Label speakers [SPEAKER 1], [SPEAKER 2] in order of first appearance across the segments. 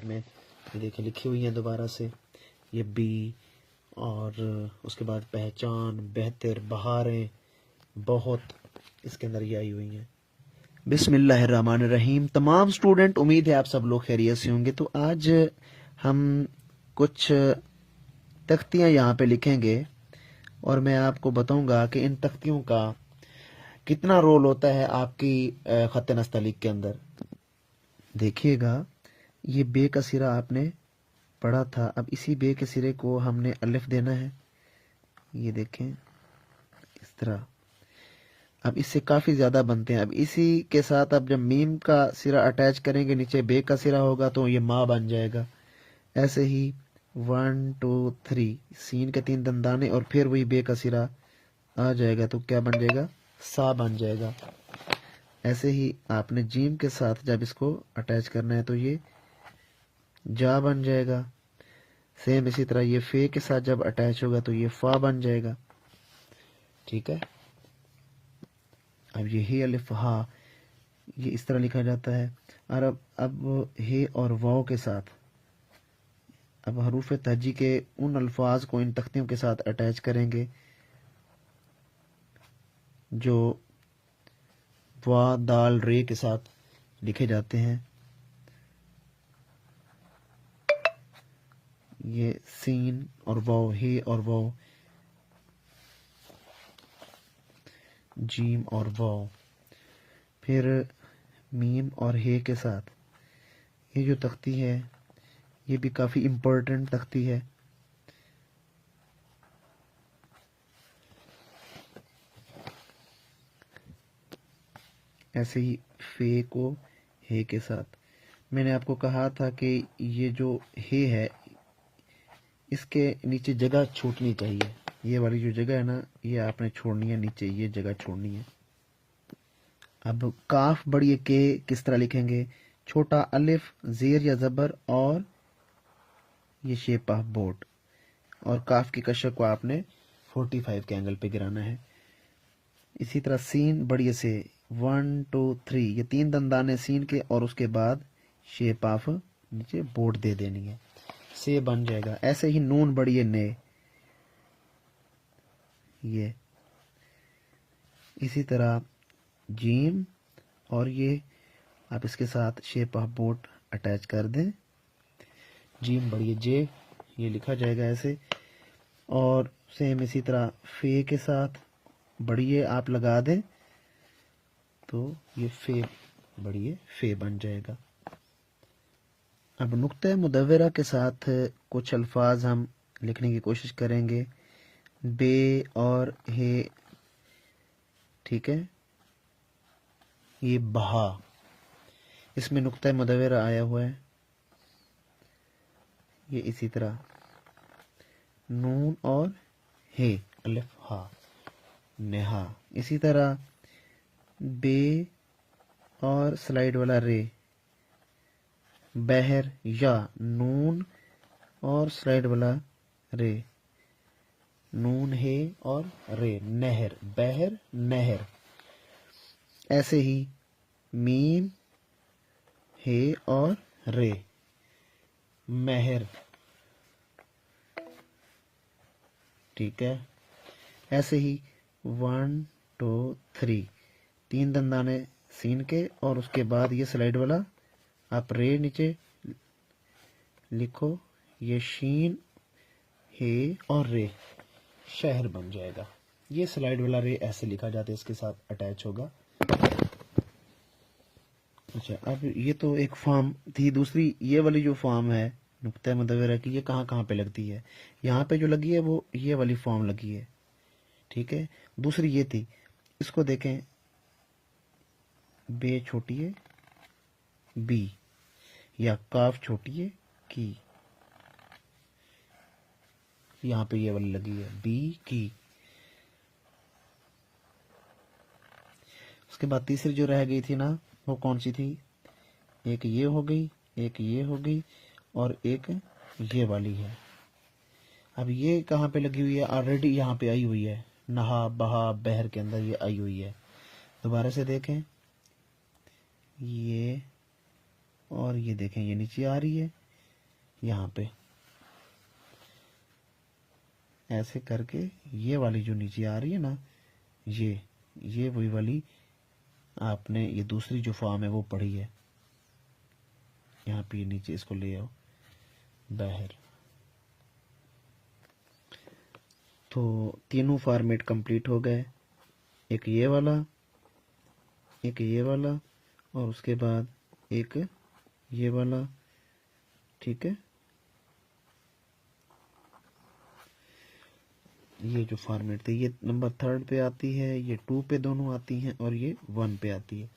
[SPEAKER 1] में ये देखें लिखी हुई हैं दोबारा से, ये बी, और उसके बाद पहचान, बेहतर, बहारें, बहुत, इसके अंदर ये आई हुई हैं। बिस्मिल्लाहिर्रहमानिर्रहीम। तमाम स्टूडेंट, उम्मीद है आप सब लोग खैरियत से होंगे। तो आज हम कुछ तख्तियाँ यहाँ पे लिखेंगे और मैं आपको बताऊंगा कि इन तख्तियों का कितना रोल होता है आपकी खत नस्तलीक के अंदर। देखिएगा, ये बे का सिरा आपने पढ़ा था, अब इसी बे के सिरे को हमने अलिफ देना है। ये देखें इस तरह। अब इससे काफ़ी ज़्यादा बनते हैं। अब इसी के साथ अब जब मीम का सिरा अटैच करेंगे, नीचे बे का सिरा होगा तो ये माँ बन जाएगा। ऐसे ही 1 2 3 सीन के 3 दंदाने और फिर वही बे का सिरा आ जाएगा तो क्या बन जाएगा, सा बन जाएगा। ऐसे ही आपने जीम के साथ जब इसको अटैच करना है तो ये जा बन जाएगा। सेम इसी तरह ये फे के साथ जब अटैच होगा तो ये फा बन जाएगा। ठीक है। अब ये हे अलिफ हा, ये इस तरह लिखा जाता है। और अब हे और वाव के साथ अब हरूफ तहजी के उन अल्फाज को इन तख्तियों के साथ अटैच करेंगे जो वा दाल रे के साथ लिखे जाते हैं। ये सीन और वाव, हे और वाव, जीम और वाव, फिर मीम और हे के साथ। ये जो तख्ती है ये भी काफ़ी इम्पोर्टेंट तख्ती है। ऐसे ही फे को हे के साथ। मैंने आपको कहा था कि ये जो हे है इसके नीचे जगह छूटनी चाहिए। ये वाली जो जगह है ना, ये आपने छोड़नी है, नीचे ये जगह छोड़नी है। अब काफ बड़ी के किस तरह लिखेंगे, छोटा अलिफ, जेर या जबर और ये शेप ऑफ बोट, और काफ की कशर को आपने 45 के एंगल पे गिराना है। इसी तरह सीन बड़ी से 1 2 3, ये 3 दंदाने सीन के और उसके बाद शेप ऑफ नीचे बोट दे देनी है, से बन जाएगा। ऐसे ही नून बड़ी ने, ये इसी तरह जीम, और ये आप इसके साथ शेप ऑफ बोट अटैच कर दें। जीम बड़ी जे, ये लिखा जाएगा ऐसे। और सेम इसी तरह फे के साथ बड़ी आप लगा दें तो ये फे बड़ी फे बन जाएगा। अब नुक्ते मुदव्वरा के साथ कुछ अल्फाज हम लिखने की कोशिश करेंगे, बे और हे। ठीक है, ये बहा, इसमें नुक्ता मुदव्वरा आया हुआ है। ये इसी तरह नून और हे अलिफ हा, नेहा। इसी तरह बे और स्लाइड वाला रे, बहर या, नून और स्लाइड वाला रे, नून हे और रे, नहर, बहर नहर। ऐसे ही मीम हे और रे, महर। ठीक है। ऐसे ही 1 2 3, 3 दंदाने सीन के और उसके बाद ये स्लाइड वाला आप रे नीचे लिखो, ये शीन हे और रे, शहर बन जाएगा। ये स्लाइड वाला रे ऐसे लिखा जाता है, इसके साथ अटैच होगा। अच्छा, अब ये तो एक फॉर्म थी। दूसरी ये वाली जो फॉर्म है नुक्ता मुदव्वरा की, ये कहाँ कहाँ पे लगती है। यहाँ पे जो लगी है वो ये वाली फॉर्म लगी है। ठीक है। दूसरी ये थी, इसको देखें, बे छोटी है बी, या काफ छोटी है की, यहाँ पे ये वाली लगी है बी की। उसके बाद तीसरी जो रह गई थी ना, वो कौन सी थी, एक ये हो गई, एक ये हो गई, और एक ये वाली है। अब ये कहाँ पे लगी हुई है, ऑलरेडी यहाँ पे आई हुई है, नहा बहा बहर के अंदर ये आई हुई है। दोबारा से देखें, ये और ये देखें, ये नीचे आ रही है, यहाँ पे ऐसे करके ये वाली जो नीचे आ रही है ना, ये वही वाली आपने ये दूसरी जो फॉर्म है वो पढ़ी है। यहाँ पे नीचे इसको ले आओ बाहर। तो तीनों फॉर्मेट कंप्लीट हो गए, एक ये वाला, एक ये वाला और उसके बाद एक ये वाला। ठीक है, ये जो फॉर्मेट थे ये नंबर 3 पे आती है, ये 2 पे दोनों आती हैं और ये 1 पे आती है।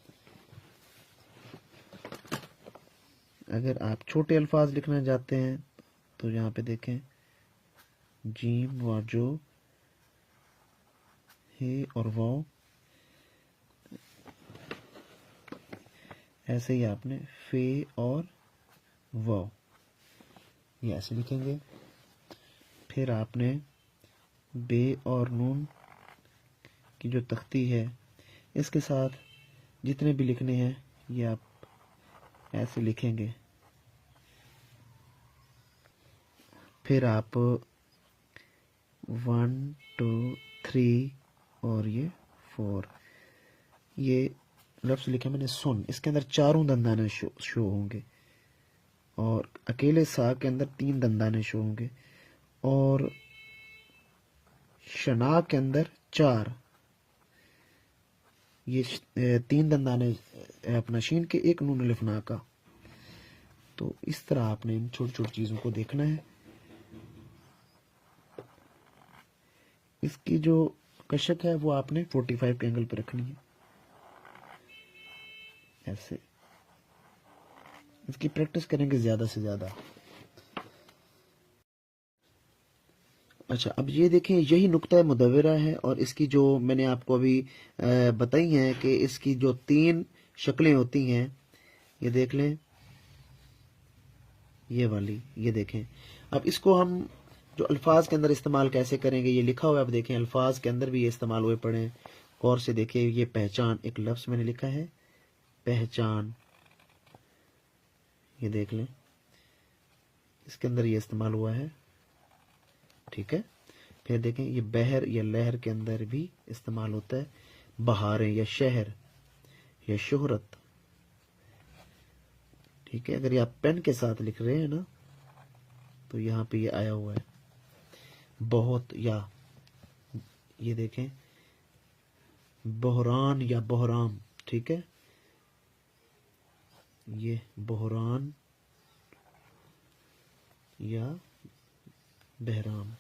[SPEAKER 1] अगर आप छोटे अल्फाज लिखना चाहते हैं तो यहाँ पे देखें जीम वाजो हे और वाओ, ऐसे ही आपने फे और वाओ ये ऐसे लिखेंगे। फिर आपने बे और नून की जो तख्ती है इसके साथ जितने भी लिखने हैं ये आप ऐसे लिखेंगे। फिर आप 1 2 3 और ये 4 ये लफ्ज लिखे मैंने सुन, इसके अंदर चारों दंदाने शो होंगे और अकेले सा के अंदर 3 दंदाने शो होंगे और शना के अंदर 4। ये 3 दंदाने अपना शीन के, एक नून अलिफ ना का। तो इस तरह आपने इन छोटी छोटी चीजों को देखना है। इसकी जो कशक है वो आपने 45 के एंगल पर रखनी है ऐसे। इसकी प्रैक्टिस करेंगे ज्यादा से ज्यादा। अच्छा, अब ये देखें यही नुक्ता मुदव्वरा है और इसकी जो मैंने आपको अभी बताई हैं कि इसकी जो 3 शक्लें होती हैं, ये देख लें, ये वाली, ये देखें। अब इसको हम जो अल्फाज के अंदर इस्तेमाल कैसे करेंगे ये लिखा हुआ है। अब देखें अल्फाज के अंदर भी ये इस्तेमाल हुए पड़े हैं, गौर से देखिए। ये पहचान, एक लफ्ज मैंने लिखा है पहचान, ये देख लें, इसके अंदर ये इस्तेमाल हुआ है। ठीक है, फिर देखें ये बहर या लहर के अंदर भी इस्तेमाल होता है, बहारें या शहर या शोहरत। ठीक है, अगर ये आप पेन के साथ लिख रहे हैं ना तो यहां पे ये आया हुआ है बहुत, या ये देखें बहरान या बहराम। ठीक है, ये बहरान या बहराम।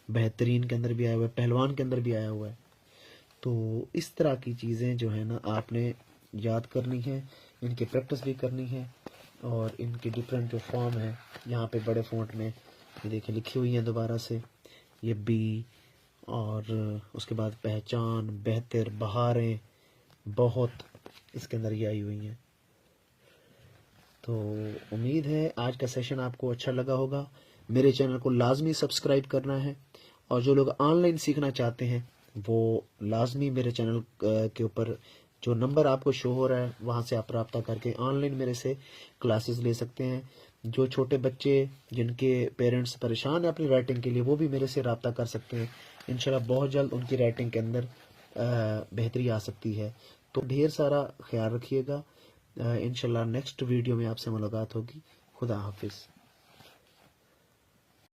[SPEAKER 1] बेहतरीन के अंदर भी आया हुआ है, पहलवान के अंदर भी आया हुआ है। तो इस तरह की चीज़ें जो है ना आपने याद करनी है, इनकी प्रैक्टिस भी करनी है और इनकी डिफरेंट जो फॉर्म है यहाँ पे बड़े फ़ॉन्ट में ये देखिए लिखी हुई हैं दोबारा से, ये बी और उसके बाद पहचान, बेहतर, बहारें, बहुत, इसके अंदर ये आई हुई हैं। तो उम्मीद है आज का सेशन आपको अच्छा लगा होगा। मेरे चैनल को लाजमी सब्सक्राइब करना है और जो लोग ऑनलाइन सीखना चाहते हैं वो लाजमी मेरे चैनल के ऊपर जो नंबर आपको शो हो रहा है वहाँ से आप रब्ता करके ऑनलाइन मेरे से क्लासेस ले सकते हैं। जो छोटे बच्चे जिनके पेरेंट्स परेशान हैं अपनी राइटिंग के लिए वो भी मेरे से रब्ता कर सकते हैं। इंशाल्लाह बहुत जल्द उनकी राइटिंग के अंदर बेहतरी आ सकती है। तो ढेर सारा ख्याल रखिएगा। इंशाल्लाह नेक्स्ट वीडियो में आपसे मुलाकात होगी। खुदा हाफिज़।